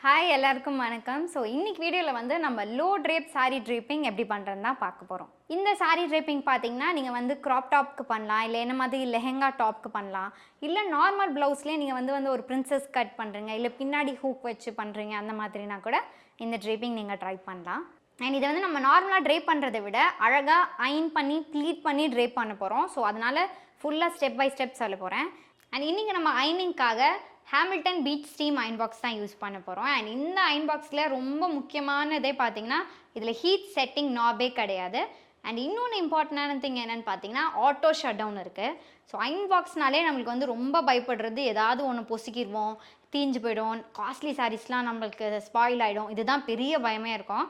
Hi எல்லாருக்கும் வணக்கம். So இன்னைக்கு வீடியோவில் வந்து நம்ம லோ ட்ரேப் சாரீ ட்ரேப்பிங் எப்படி பண்ணுறதுன்னு தான் பார்க்க போகிறோம். இந்த சாரீ ட்ரேப்பிங் பார்த்தீங்கன்னா நீங்கள் வந்து க்ராப் டாப்க்கு பண்ணலாம், இல்லை என்ன மாதிரி லெஹெங்கா டாப்க்கு பண்ணலாம், இல்லை நார்மல் ப்ளவுஸ்லேயே நீங்கள் வந்து ஒரு பிரின்சஸ் கட் பண்ணுறீங்க, இல்லை பின்னாடி ஹூக் வச்சு பண்ணுறீங்க, அந்த மாதிரினா கூட இந்த ட்ரேப்பிங் நீங்கள் ட்ரை பண்ணலாம். அண்ட் இதை வந்து நம்ம நார்மலாக ட்ரேப் பண்ணுறதை விட அழகாக அயன் பண்ணி ப்ளீட் பண்ணி ட்ரேப் பண்ண போகிறோம். ஸோ அதனால் ஃபுல்லாக ஸ்டெப் பை ஸ்டெப் சொல்ல போகிறேன். அண்ட் இன்றைக்கி நம்ம அயனிங்காக Hamilton Beach steam iron box தான் யூஸ் பண்ண போகிறோம். அண்ட் இந்த அயன் பாக்ஸில் ரொம்ப முக்கியமானதே பார்த்தீங்கன்னா இதில் ஹீட் செட்டிங் நாபே கிடையாது. அண்ட் இன்னொன்று இம்பார்ட்டண்டான திங் என்னென்னு பார்த்தீங்கன்னா ஆட்டோ ஷட் டவுன் இருக்குது. ஸோ அயன் பாக்ஸ்னாலே நம்மளுக்கு வந்து ரொம்ப பயப்படுறது ஏதாவது ஒன்று பொசுக்கிடுவோம், தீஞ்சு போயிடும், காஸ்ட்லி சாரீஸ்லாம் நம்மளுக்கு ஸ்பாயில் ஆகிடும், இதுதான் பெரிய பயமே இருக்கும்.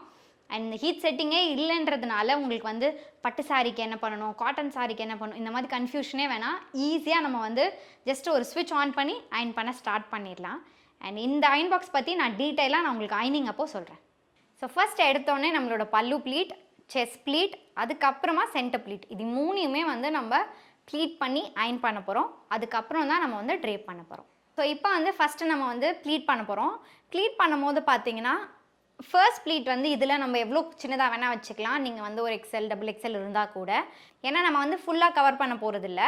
அண்ட் ஹீட் செட்டிங்கே இல்லைன்றதுனால உங்களுக்கு வந்து பட்டு சாரிக்கு என்ன பண்ணணும், காட்டன் சாரிக்கு என்ன பண்ணணும், இந்த மாதிரி கன்ஃபியூஷனே வேணாம். ஈஸியாக நம்ம வந்து ஜஸ்ட் ஒரு ஸ்விட்ச் ஆன் பண்ணி அயன் பண்ண ஸ்டார்ட் பண்ணிடலாம். அண்ட் இந்த அயன் பாக்ஸ் பற்றி நான் டீட்டெயிலாக நான் உங்களுக்கு அயனிங் அப்போ சொல்கிறேன். ஸோ ஃபர்ஸ்ட் எடுத்தோடனே நம்மளோட பல்லு ப்ளீட், செஸ்ட் ப்ளீட், அதுக்கப்புறமா சென்டர் ப்ளீட், இது மூணையுமே வந்து நம்ம ப்ளீட் பண்ணி அயன் பண்ண போகிறோம். அதுக்கப்புறம் தான் நம்ம வந்து ட்ரேப் பண்ண போகிறோம். ஸோ இப்போ வந்து ஃபஸ்ட்டு நம்ம வந்து ப்ளீட் பண்ண போகிறோம். ப்ளீட் பண்ணும்போது பார்த்தீங்கன்னா ஃபர்ஸ்ட் ப்ளீட் வந்து இதில் நம்ம எவ்வளோ சின்னதாக வேணால் வச்சுக்கலாம். நீங்கள் வந்து ஒரு எக்ஸல் டபுள் எக்ஸல் இருந்தால் கூட, ஏன்னா நம்ம வந்து ஃபுல்லாக கவர் பண்ண போகிறதில்ல,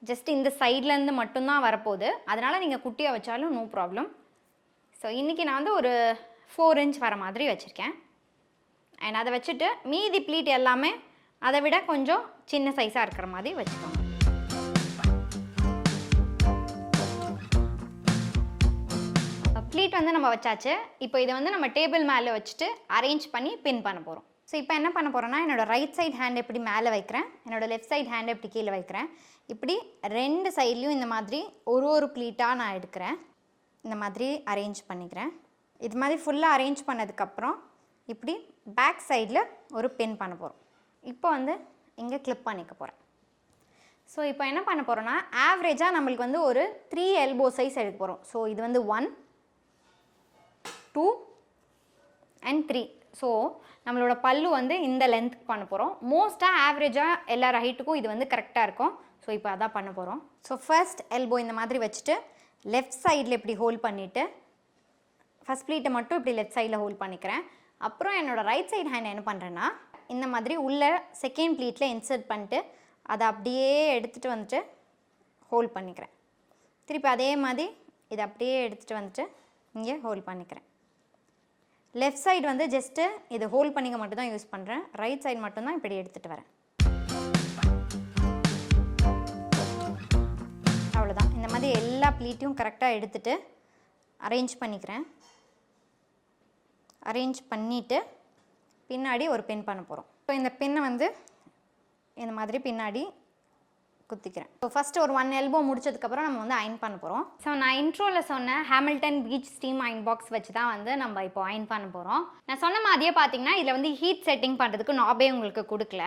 ஜஸ்ட் இந்த சைட்லேருந்து மட்டும்தான் வரப்போகுது. அதனால் நீங்கள் குட்டியாக வச்சாலும் நோ ப்ராப்ளம். ஸோ இன்றைக்கி நான் வந்து ஒரு 4 இன்ச் வர மாதிரி வச்சுருக்கேன். அண்ட் அதை வச்சுட்டு மீதி ப்ளீட் எல்லாமே அதை விட கொஞ்சம் சின்ன சைஸாக இருக்கிற மாதிரி வச்சுக்கோங்க. ப்ளீட் வந்து நம்ம வச்சாச்சு. இப்போ இதை வந்து நம்ம டேபிள் மேலே வச்சுட்டு அரேஞ்ச் பண்ணி பின் பண்ண போகிறோம். ஸோ இப்போ என்ன பண்ண போகிறோன்னா, என்னோடய ரைட் சைட் ஹேண்ட் எப்படி மேலே வைக்கிறேன், என்னோடய லெஃப்ட் சைட் ஹேண்ட் எப்படி கீழே வைக்கிறேன், இப்படி 2 சைட்லேயும் இந்த மாதிரி ஒரு ப்ளீட்டாக நான் எடுக்கிறேன். இந்த மாதிரி அரேஞ்ச் பண்ணிக்கிறேன். இது மாதிரி ஃபுல்லாக அரேஞ்ச் பண்ணதுக்கப்புறம் இப்படி பேக் சைடில் ஒரு பின் பண்ண போகிறோம். இப்போ வந்து இங்கே கிளிப் பண்ணிக்க போகிறேன். ஸோ இப்போ என்ன பண்ண போகிறோன்னா, ஆவரேஜாக நம்மளுக்கு வந்து ஒரு 3 எல்போ சைஸ் எடுக்க போகிறோம். ஸோ இது வந்து 1, 2 and 3. ஸோ நம்மளோட பல்லு வந்து இந்த லென்த்துக்கு பண்ண போகிறோம். மோஸ்ட்டாக ஆவரேஜாக எல்லார் ஹைட்டுக்கும் இது வந்து கரெக்டாக இருக்கும். ஸோ இப்போ அதான் பண்ண போகிறோம். ஸோ ஃபர்ஸ்ட் எல்போ இந்த மாதிரி வச்சுட்டு லெஃப்ட் சைடில் இப்படி ஹோல்ட் பண்ணிவிட்டு ஃபஸ்ட் ப்ளீட்டை மட்டும் இப்படி லெஃப்ட் சைடில் ஹோல்ட் பண்ணிக்கிறேன். அப்புறம் என்னோடய ரைட் சைடு ஹேண்ட் என்ன பண்ணுறேன்னா, இந்த மாதிரி உள்ள செகண்ட் ப்ளீட்டில் இன்சர்ட் பண்ணிட்டு அதை அப்படியே எடுத்துகிட்டு வந்துட்டு ஹோல்ட் பண்ணிக்கிறேன். திருப்பி அதே மாதிரி இதை அப்படியே எடுத்துகிட்டு வந்துட்டு இங்கே ஹோல்ட் பண்ணிக்கிறேன். லெஃப்ட் சைடு வந்து ஜஸ்ட்டு இது ஹோல்ட் பண்ணிக்க மட்டும் தான் யூஸ் பண்ணுறேன். ரைட் சைடு மட்டும்தான் இப்படி எடுத்துகிட்டு வரேன். அவ்வளோதான். இந்த மாதிரி எல்லா ப்ளீட்டையும் கரெக்டாக எடுத்துகிட்டு அரேஞ்ச் பண்ணிக்கிறேன். அரேஞ்ச் பண்ணிவிட்டு பின்னாடி ஒரு பின் பண்ண போகிறோம். ஸோ இந்த பின்னை வந்து இந்த மாதிரி பின்னாடி குத்திக்கிறேன். ஸோ ஃபஸ்ட்டு ஒரு 1 எல்போ முடிச்சதுக்கப்புறம் நம்ம வந்து அயன் பண்ண போகிறோம். ஸோ நான் இன்ட்ரோவில் சொன்ன Hamilton Beach steam iron box வச்சு தான் வந்து நம்ம இப்போ அயன் பண்ண போகிறோம். நான் சொன்ன மாதிரியே பார்த்தீங்கன்னா இதில் வந்து ஹீட் செட்டிங் பண்ணுறதுக்கு நாபே உங்களுக்கு கொடுக்கல.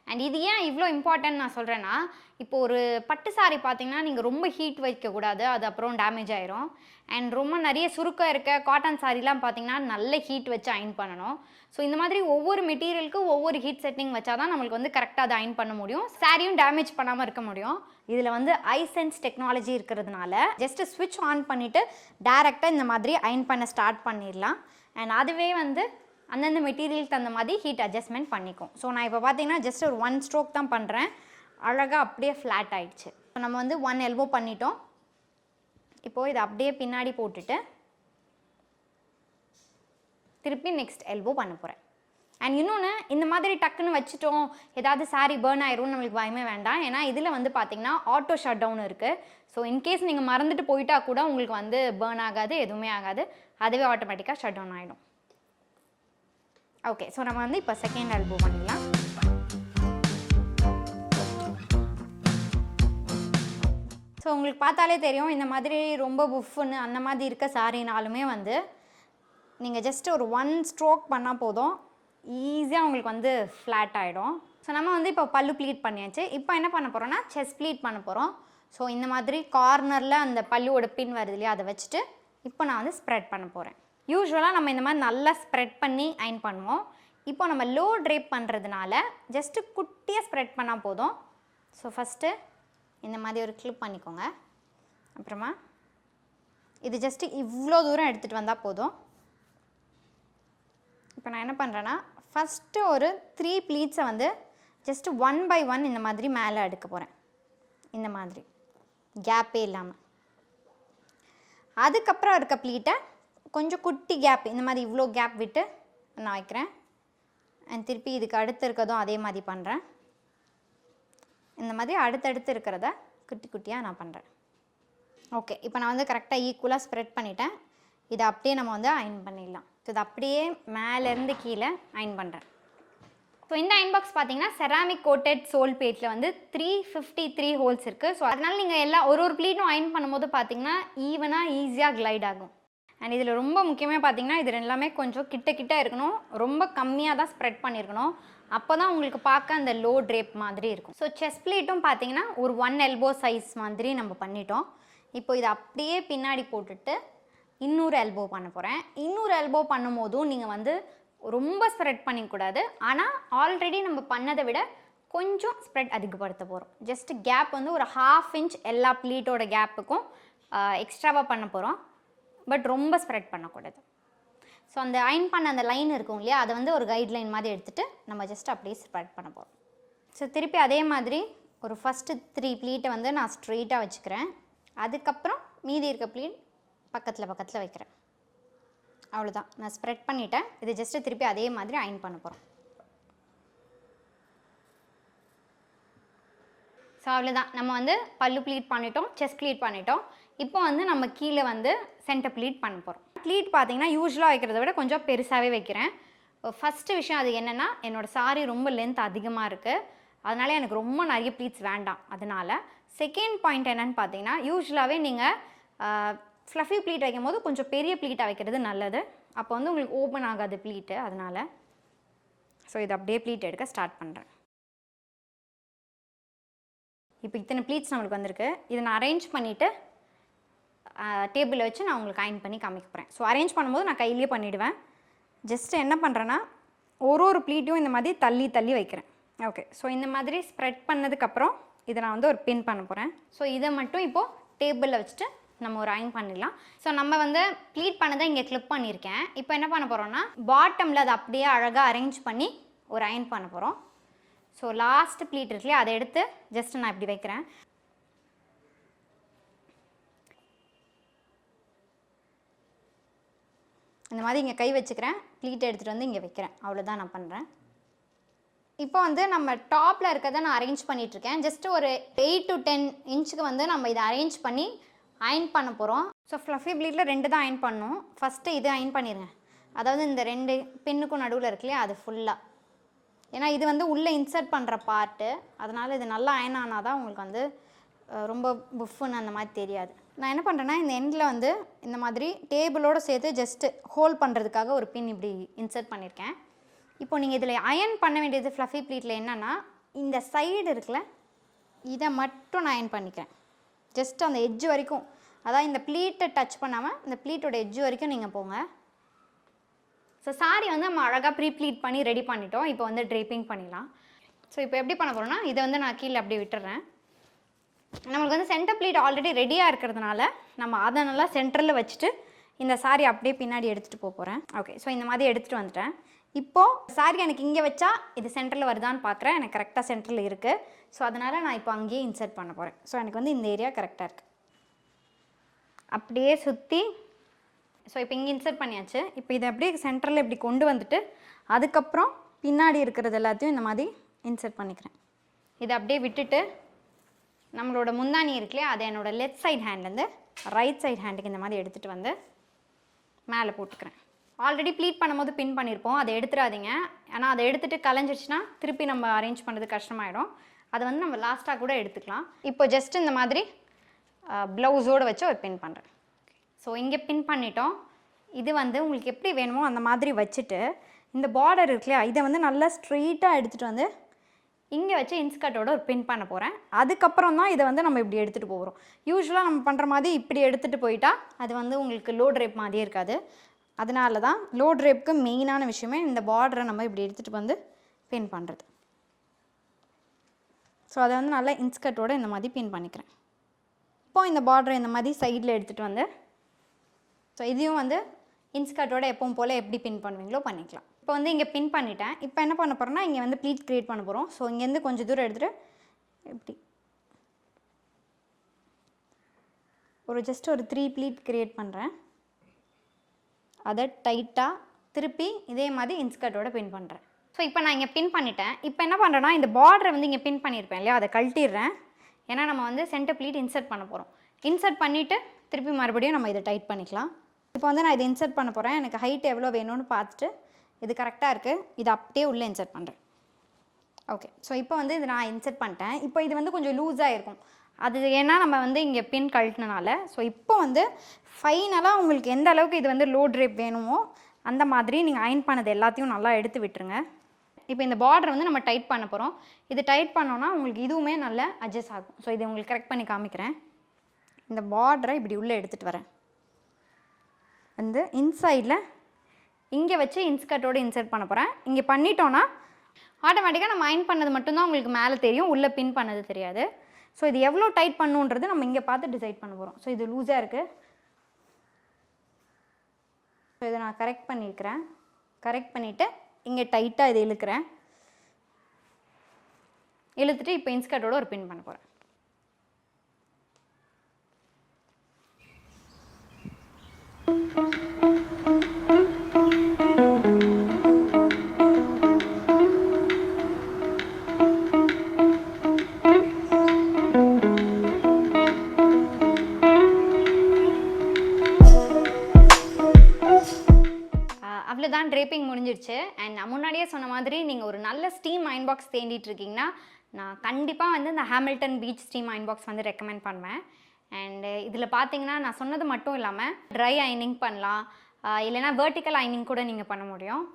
அண்ட் இது ஏன் இவ்வளோ இம்பார்ட்டன்ட் நான் சொல்கிறேன்னா, இப்போ ஒரு பட்டு சாரி பார்த்தீங்கன்னா நீங்கள் ரொம்ப ஹீட் வைக்கக்கூடாது, அது அப்புறம் டேமேஜ் ஆயிரும். அண்ட் ரொம்ப நிறைய சுருக்கம் இருக்க காட்டன் சாரிலாம் பார்த்தீங்கன்னா நல்ல ஹீட் வச்சு அயன் பண்ணணும். ஸோ இந்த மாதிரி ஒவ்வொரு மெட்டீரியலுக்கு ஒவ்வொரு ஹீட் செட்டிங் வச்சா தான் நம்மளுக்கு வந்து கரெக்டாக அதை அயன் பண்ண முடியும், சாரியும் டேமேஜ் பண்ணாமல் இருக்க முடியும். இதில் வந்து ஐசென்ஸ் டெக்னாலஜி இருக்கிறதுனால ஜஸ்ட் ஸ்விட்ச் ஆன் பண்ணிவிட்டு டேரெக்டாக இந்த மாதிரி அயன் பண்ண ஸ்டார்ட் பண்ணிடலாம். அண்ட் அதுவே வந்து அந்தந்த மெட்டீரியலுக்கு தகுந்த மாதிரி ஹீட் அட்ஜஸ்ட்மெண்ட் பண்ணிக்கும். ஸோ நான் இப்போ பார்த்தீங்கன்னா ஜஸ்ட் ஒரு 1 ஸ்ட்ரோக் தான் பண்ணுறேன். அழகாக அப்படியே ஃப்ளாட் ஆகிடுச்சு. ஸோ நம்ம வந்து 1 எல்போ பண்ணிட்டோம். இப்போது இதை அப்படியே பின்னாடி போட்டுட்டு திருப்பி நெக்ஸ்ட் எல்போ பண்ண போகிறேன். அண்ட் இன்னொன்று, இந்த மாதிரி டக்குன்னு வச்சுட்டோம் ஏதாவது சாரி பேர்ன் ஆயிரும் நம்மளுக்கு பயமே வேண்டாம். ஏன்னா இதில் வந்து பார்த்தீங்கன்னா ஆட்டோ ஷட் டவுன் இருக்குது. ஸோ இன்கேஸ் நீங்கள் மறந்துட்டு போயிட்டா கூட உங்களுக்கு வந்து பேர்ன் ஆகாது, எதுவுமே ஆகாது, அதுவே ஆட்டோமேட்டிக்காக ஷட் டவுன் ஆகிடும். ஓகே, ஸோ நம்ம வந்து இப்போ செகண்ட் எல்போ பண்ணிடலாம். ஸோ உங்களுக்கு பார்த்தாலே தெரியும், இந்த மாதிரி ரொம்ப புஃப்னு அந்த மாதிரி இருக்க சாரினாலுமே வந்து நீங்கள் ஜஸ்ட் ஒரு 1 ஸ்ட்ரோக் பண்ணால் போதும், ஈஸியாக உங்களுக்கு வந்து ஃப்ளாட் ஆகிடும். ஸோ நம்ம வந்து இப்போ பல்லு ப்ளீட் பண்ணியாச்சு. இப்போ என்ன பண்ண போகிறோன்னா செஸ்ட் ப்ளீட் பண்ண போகிறோம். ஸோ இந்த மாதிரி கார்னரில் அந்த பல்லுவோட பின் வருது இல்லையா, அதை வச்சுட்டு இப்போ நான் வந்து ஸ்ப்ரெட் பண்ண போகிறேன். யூஸ்வலாக நம்ம இந்த மாதிரி நல்லா ஸ்ப்ரெட் பண்ணி அயன் பண்ணுவோம். இப்போ நம்ம லோ ட்ரேப் பண்ணுறதுனால ஜஸ்ட்டு குட்டியாக ஸ்ப்ரெட் பண்ணால் போதும். ஸோ ஃபஸ்ட்டு இந்த மாதிரி ஒரு கிளிப் பண்ணிக்கோங்க. அப்புறமா இது ஜஸ்ட்டு இவ்வளோ தூரம் எடுத்துகிட்டு வந்தால் போதும். இப்போ நான் என்ன பண்ணுறேன்னா ஃபஸ்ட்டு ஒரு 3 ப்ளீட்ஸை வந்து ஜஸ்ட்டு 1 by 1 இந்த மாதிரி மேலே அடுக்க போகிறேன். இந்த மாதிரி கேப்பே இல்லாமல். அதுக்கப்புறம் இருக்க ப்ளீட்டை கொஞ்சம் குட்டி கேப், இந்த மாதிரி இவ்வளோ கேப் விட்டு நான் வைக்கிறேன். அண்ட் திருப்பி இதுக்கு அடுத்து இருக்கிறதும் அதே மாதிரி பண்ணுறேன். இந்த மாதிரி அடுத்தடுத்து இருக்கிறத குட்டி குட்டியாக நான் பண்ணுறேன். ஓகே, இப்போ நான் வந்து கரெக்டாக ஈக்குவலாக ஸ்ப்ரெட் பண்ணிட்டேன். இதை அப்படியே நம்ம வந்து அயன் பண்ணிடலாம். ஸோ இது அப்படியே மேலேருந்து கீழே அயன் பண்ணுறேன். ஸோ இந்த அயன் பாக்ஸ் பார்த்தீங்கன்னா செராமிக் கோட்டட் சோல் பிளேட்டில் வந்து 353 ஹோல்ஸ் இருக்குது. ஸோ அதனால் நீங்கள் ஒரு ப்ளீட்டும் அயன் பண்ணும்போது பார்த்தீங்கன்னா ஈவனாக ஈஸியாக கிளைட் ஆகும். அண்ட் இதில் ரொம்ப முக்கியமாக பார்த்தீங்கன்னா இது எல்லாமே கொஞ்சம் கிட்ட இருக்கணும். ரொம்ப கம்மியாக தான் ஸ்ப்ரெட் பண்ணியிருக்கணும். அப்போ தான் உங்களுக்கு பார்க்க அந்த லோ ட்ரேப் மாதிரி இருக்கும். ஸோ செஸ்ட் பிளேட்டும் பார்த்தீங்கன்னா ஒரு 1 எல்போ சைஸ் மாதிரி நம்ம பண்ணிட்டோம். இப்போ இதை அப்படியே பின்னாடி போட்டுட்டு இன்னொரு எல்போ பண்ண போகிறேன். இன்னொரு எல்போ பண்ணும்போதும் நீங்கள் வந்து ரொம்ப ஸ்ப்ரெட் பண்ணிக்கூடாது. ஆனால் ஆல்ரெடி நம்ம பண்ணதை விட கொஞ்சம் ஸ்ப்ரெட் அதிகப்படுத்த போகிறோம். ஜஸ்ட் கேப் வந்து ஒரு 1/2 இன்ச் எல்லா ப்ளீட்டோட கேப்புக்கும் எக்ஸ்ட்ராவாக பண்ண போகிறோம். பட் ரொம்ப ஸ்ப்ரெட் பண்ணக்கூடாது. ஸோ அந்த அயன் பண்ண அந்த லைன் இருக்கும் இல்லையா, அதை வந்து ஒரு கைட்லைன் மாதிரி எடுத்துகிட்டு நம்ம ஜஸ்ட் அப்படியே ஸ்ப்ரெட் பண்ண போகிறோம். ஸோ திருப்பி அதே மாதிரி ஒரு ஃபஸ்ட்டு 3 ப்ளீட்டை வந்து நான் ஸ்ட்ரெயிட்டாக வச்சுக்கிறேன். அதுக்கப்புறம் மீதி இருக்க ப்ளீட் பக்கத்தில் வைக்கிறேன். அவ்வளோதான், நான் ஸ்ப்ரெட் பண்ணிட்டேன். இது ஜஸ்ட்டு திருப்பி அதே மாதிரி அயன் பண்ண போகிறோம். ஸோ அவ்வளோதான், நம்ம வந்து பல்லு ப்ளீட் பண்ணிட்டோம், செஸ்ட் ப்ளீட் பண்ணிட்டோம். இப்போ வந்து நம்ம கீழே வந்து சென்டர் ப்ளீட் பண்ண போகிறோம். ப்ளீட் பார்த்திங்கன்னா யூஸ்வலாக வைக்கிறத விட கொஞ்சம் பெருசாகவே வைக்கிறேன். ஃபஸ்ட்டு விஷயம் அது என்னென்னா, என்னோடய சாரி ரொம்ப லென்த் அதிகமாக இருக்குது. அதனால எனக்கு ரொம்ப நிறைய ப்ளீட்ஸ் வேண்டாம். அதனால் செகண்ட் பாயிண்ட் என்னென்னு பார்த்தீங்கன்னா, யூஸ்வலாகவே நீங்கள் ஃப்ளஃபி ப்ளீட் வைக்கும் போது கொஞ்சம் பெரிய ப்ளீட்டாக வைக்கிறது நல்லது. அப்போ வந்து உங்களுக்கு ஓப்பன் ஆகாது ப்ளீட்டு. அதனால் ஸோ இது அப்படியே ப்ளீட் எடுக்க ஸ்டார்ட் பண்ணுறேன். இப்போ இத்தனை ப்ளீட்ஸ் நம்மளுக்கு வந்திருக்கு. இதை நான் அரேஞ்ச் பண்ணிவிட்டு டேபிளில் வச்சு நான் உங்களுக்கு அயன் பண்ணி காமிக்க போகிறேன். ஸோ அரேஞ்ச் பண்ணும்போது நான் கையிலேயே பண்ணிவிடுவேன். ஜஸ்ட்டு என்ன பண்ணுறேன்னா ஒரு ப்ளீட்டையும் இந்த மாதிரி தள்ளி வைக்கிறேன். ஓகே, ஸோ இந்த மாதிரி ஸ்ப்ரெட் பண்ணதுக்கப்புறம் இதை நான் வந்து ஒரு பின் பண்ண போகிறேன். ஸோ இதை மட்டும் இப்போது டேபிளில் வச்சுட்டு நம்ம ஒரு அயன் பண்ணிடலாம். ஸோ நம்ம வந்து ப்ளீட் பண்ணதை இங்கே கிளிப் பண்ணியிருக்கேன். இப்போ என்ன பண்ண போகிறோம்னா பாட்டமில் அதை அப்படியே அழகாக அரேஞ்ச் பண்ணி ஒரு அயன் பண்ண போகிறோம். ஸோ லாஸ்ட் ப்ளீட் இருக்குல்லையே, அதை எடுத்து ஜஸ்ட் நான் இப்படி வைக்கிறேன். இந்த மாதிரி இங்கே கை வச்சுக்கிறேன், ப்ளீட்டை எடுத்துகிட்டு வந்து இங்கே வைக்கிறேன். அவ்வளோதான் நான் பண்ணுறேன். இப்போ வந்து நம்ம டாப்பில் இருக்கிறத நான் அரேஞ்ச் பண்ணிகிட்ருக்கேன். ஜஸ்ட்டு ஒரு 8 to 10 இன்ச்சுக்கு வந்து நம்ம இதை அரேஞ்ச் பண்ணி அயன் பண்ண போகிறோம். ஸோ ஃப்ளஃபி ப்ளீட்டில் 2 தான் அயன் பண்ணணும். ஃபஸ்ட்டு இது அயன் பண்ணிடுங்க. அதாவது இந்த 2 பின்னுக்கும் நடுவில் இருக்குல்லையா, அது ஃபுல்லாக. ஏன்னா இது வந்து உள்ளே இன்சர்ட் பண்ணுற பார்ட்டு. அதனால் இது நல்லா அயன் ஆனால் தான் உங்களுக்கு வந்து ரொம்ப புஃப்னு அந்த மாதிரி தெரியாது. நான் என்ன பண்ணுறேன்னா இந்த எண்டில் வந்து இந்த மாதிரி டேபிளோடு சேர்த்து ஜஸ்ட்டு ஹோல்ட் பண்ணுறதுக்காக ஒரு பின் இப்படி இன்சர்ட் பண்ணியிருக்கேன். இப்போ நீங்கள் இதில் அயன் பண்ண வேண்டியது ஃப்ளஃபி ப்ளீட்டில் என்னென்னா, இந்த சைடு இருக்குல்ல, இதை மட்டும் நான் அயன் பண்ணிக்கிறேன். ஜஸ்ட் அந்த எட்ஜு வரைக்கும், அதாவது இந்த ப்ளீட்டை டச் பண்ணாமல் இந்த ப்ளீட்டோட எட்ஜு வரைக்கும் நீங்கள் போங்க. ஸோ சாரி வந்து நம்ம அழகாக ப்ளீட் பண்ணி ரெடி பண்ணிட்டோம். இப்போ வந்து ட்ரேப்பிங் பண்ணிடலாம். ஸோ இப்போ எப்படி பண்ண போகிறோன்னா, இதை வந்து நான் கீழே அப்படியே விட்டுறேன். நம்மளுக்கு வந்து சென்டர் ப்ளீட் ஆல்ரெடி ரெடியாக இருக்கிறதுனால நம்ம அதை நல்லா சென்டரில் வச்சுட்டு இந்த சாரி அப்படியே பின்னாடி எடுத்துகிட்டு போகிறேன். ஓகே, ஸோ இந்த மாதிரி எடுத்துகிட்டு வந்துட்டேன். இப்போது சாரி எனக்கு இங்கே வச்சா இது சென்டரில் வருதான்னு பார்க்குறேன். எனக்கு கரெக்டாக சென்டரில் இருக்குது. ஸோ அதனால் நான் இப்போ அங்கேயே இன்சர்ட் பண்ண போகிறேன். ஸோ எனக்கு வந்து இந்த ஏரியா கரெக்டாக இருக்குது. அப்படியே சுற்றி ஸோ இப்போ இங்கே இன்சர்ட் பண்ணியாச்சு. இப்போ இதை அப்படியே சென்டரில் இப்படி கொண்டு வந்துட்டு அதுக்கப்புறம் பின்னாடி இருக்கிறது எல்லாத்தையும் இந்த மாதிரி இன்சர்ட் பண்ணிக்கிறேன். இதை அப்படியே விட்டுட்டு நம்மளோட முந்தானி இருக்குல்லையா, அதை என்னோட லெஃப்ட் சைட் ஹேண்ட்லேருந்து ரைட் சைட் ஹேண்டுக்கு இந்த மாதிரி எடுத்துகிட்டு வந்து மேலே போட்டுக்கிறேன். ஆல்ரெடி ப்ளீட் பண்ணும்போது பின் பண்ணியிருப்போம், அதை எடுத்துடாதீங்க. ஆனால் அதை எடுத்துகிட்டு கலைஞ்சிடுச்சுன்னா திருப்பி நம்ம அரேஞ்ச் பண்ணுறது கஷ்டமாயிடும். அதை வந்து நம்ம லாஸ்ட்டாக கூட எடுத்துக்கலாம். இப்போ ஜஸ்ட் இந்த மாதிரி ப்ளவுஸோடு வச்சு ஒரு பின் பண்ணுறேன். ஸோ இங்கே பின் பண்ணிட்டோம். இது வந்து உங்களுக்கு எப்படி வேணுமோ அந்த மாதிரி வச்சுட்டு இந்த பார்டர் இருக்குல்லையா, இதை வந்து நல்லா ஸ்ட்ரெயிட்டாக எடுத்துகிட்டு வந்து இங்கே வச்சு இன்ஸ்கர்ட்டோட ஒரு பின் பண்ண போகிறேன். அதுக்கப்புறம் தான் இதை வந்து நம்ம இப்படி எடுத்துகிட்டு போகிறோம். யூஸ்வலாக நம்ம பண்ணுற மாதிரி இப்படி எடுத்துகிட்டு போயிட்டா அது வந்து உங்களுக்கு லோ ட்ரேப் மாதிரியே இருக்காது. அதனால தான் லோ ட்ரேப்புக்கு மெயினான விஷயமே இந்த பார்டரை நம்ம இப்படி எடுத்துகிட்டு வந்து பின் பண்ணுறது. ஸோ அதை வந்து நல்லா இன்ஸ்கர்ட்டோட இந்த மாதிரி பின் பண்ணிக்கிறேன். இப்போது இந்த பார்டரை இந்த மாதிரி சைடில் எடுத்துகிட்டு வந்து ஸோ இதையும் வந்து இன்ஸ்கர்ட்டோட எப்பவும் போல் எப்படி பின் பண்ணுவீங்களோ பண்ணிக்கலாம். இப்போ வந்து இங்கே பின் பண்ணிட்டேன். இப்போ என்ன பண்ண போகிறோம்னா இங்கே வந்து ப்ளீட் க்ரியேட் பண்ண போகிறோம். ஸோ இங்கேருந்து கொஞ்சம் தூரம் எடுத்துகிட்டு எப்படி ஜஸ்ட் ஒரு 3 ப்ளீட் க்ரியேட் பண்ணுறேன். அதை டைட்டாக திருப்பி இதே மாதிரி இன்ஸ்கர்ட்டோட பின் பண்ணுறேன். ஸோ இப்போ நான் இங்கே பின் பண்ணிட்டேன். இப்போ என்ன பண்ணுறேன்னா இந்த பார்டரை வந்து இங்கே பின் பண்ணியிருப்பேன் இல்லையா, அதை கழட்டிடுறேன். ஏன்னா நம்ம வந்து சென்டர் ப்ளீட் இன்சர்ட் பண்ண போகிறோம். இன்சர்ட் பண்ணிவிட்டு திருப்பி மறுபடியும் நம்ம இதை டைட் பண்ணிக்கலாம். இப்போ வந்து நான் இதை இன்சர்ட் பண்ண போகிறேன். எனக்கு ஹைட் எவ்வளோ வேணும்னு பார்த்துட்டு இது கரெக்டாக இருக்குது, இது அப்படியே உள்ளே இன்சர்ட் பண்ணுறேன். ஓகே, ஸோ இப்போ வந்து இது நான் இன்சர்ட் பண்ணிட்டேன். இப்போ இது வந்து கொஞ்சம் லூஸாக இருக்கும், அது ஏன்னா நம்ம வந்து இங்கே பின் கழட்டினால. ஸோ இப்போ வந்து ஃபைனலாக உங்களுக்கு எந்த அளவுக்கு இது வந்து லோ ட்ரேப் வேணுமோ அந்த மாதிரி நீங்கள் அயன் பண்ணது எல்லாத்தையும் நல்லா எடுத்து விட்டுருங்க. இப்போ இந்த பார்டர் வந்து நம்ம டைட் பண்ண போகிறோம். இது டைட் பண்ணோன்னா உங்களுக்கு இதுவுமே நல்லா அட்ஜஸ்ட் ஆகும். ஸோ இதை உங்களுக்கு கரெக்ட் பண்ணி காமிக்கிறேன். இந்த பார்டரை இப்படி உள்ளே எடுத்துகிட்டு வரேன். வந்து இன்சைடில் இங்கே வச்சு இன்ஸ்கர்ட்டோடு இன்சர்ட் பண்ண போகிறேன். இங்கே பண்ணிட்டோன்னா ஆட்டோமேட்டிக்காக நம்ம அயன் பண்ணது மட்டும்தான் உங்களுக்கு மேலே தெரியும், உள்ளே பின் பண்ணது தெரியாது. ஸோ இது எவ்வளோ டைட் பண்ணுன்றது நம்ம இங்கே பார்த்து டிசைட் பண்ண போகிறோம். ஸோ இது லூஸாக இருக்குது. ஸோ இதை நான் கரெக்ட் பண்ணியிருக்கிறேன். கரெக்ட் பண்ணிவிட்டு இங்கே டைட்டாக இதை இழுக்கிறேன். இழுத்துட்டு இப்போ இன்ஸ்கர்ட்டோட ஒரு பின் பண்ண போகிறேன். அவ்வளோதான், ட்ரேப்பிங் முடிஞ்சிடுச்சு. அண்ட் நான் முன்னாடியே சொன்ன மாதிரி நீங்கள் ஒரு நல்ல ஸ்டீம் அயன் பாக்ஸ் தேடிட்டு இருக்கீங்கன்னா நான் கண்டிப்பாக வந்து இந்த Hamilton Beach steam iron box வந்து ரெக்கமெண்ட் பண்ணுவேன். அண்டு இதில் பார்த்தீங்கன்னா நான் சொன்னது மட்டும் இல்லாமல் ட்ரை அயனிங் பண்ணலாம், இல்லைனா வெர்டிக்கல் அயனிங் கூட நீங்கள் பண்ண முடியும்.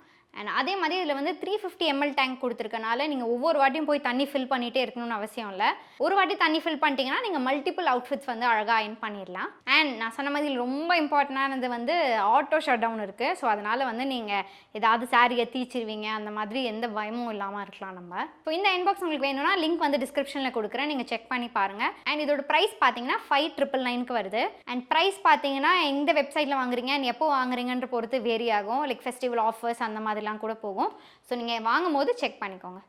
அண்ட் அதே மாதிரி இதில் வந்து 350 ml டேங்க் கொடுத்துருக்கனால நீங்கள் ஒவ்வொரு வாட்டியும் போய் தண்ணி ஃபில் பண்ணிகிட்டே இருக்கணும்னு அவசியம் இல்லை. ஒரு வாட்டி தண்ணி ஃபில் பண்ணிட்டீங்கன்னா நீங்கள் மல்டிபிள் அவுட்ஃபிட்ஸ் வந்து அழகாக அயன் பண்ணிடலாம். அண்ட் நான் சொன்ன மாதிரி ரொம்ப இம்பார்ட்டண்டானது வந்து ஆட்டோ ஷட் டவுன் இருக்குது. ஸோ அதனால் வந்து நீங்கள் ஏதாவது சாரியை தீச்சிருவீங்க, அந்த மாதிரி எந்த பயமும் இல்லாமல் இருக்கலாம் நம்ம. ஸோ இந்த அயன் பாக்ஸ் உங்களுக்கு வேணும்னா லிங்க் வந்து டிஸ்கிரிப்ஷனில் கொடுக்குறேன், நீங்கள் செக் பண்ணி பாருங்கள். அண்ட் இதோட ப்ரைஸ் பார்த்தீங்கன்னா 5999 வருது. அண்ட் ப்ரைஸ் பார்த்தீங்கன்னா எந்த வெப்சைட்டில் வாங்குறீங்க அண்ட் எப்போ வாங்குறீங்கன்ற பொறுத்து வேரி ஆகும். லைக் ஃபெஸ்டிவல் ஆஃபர்ஸ் அந்த மாதிரிலாம் கூட போகும். ஸோ நீங்கள் வாங்கும் போது செக் பண்ணிக்கோங்க.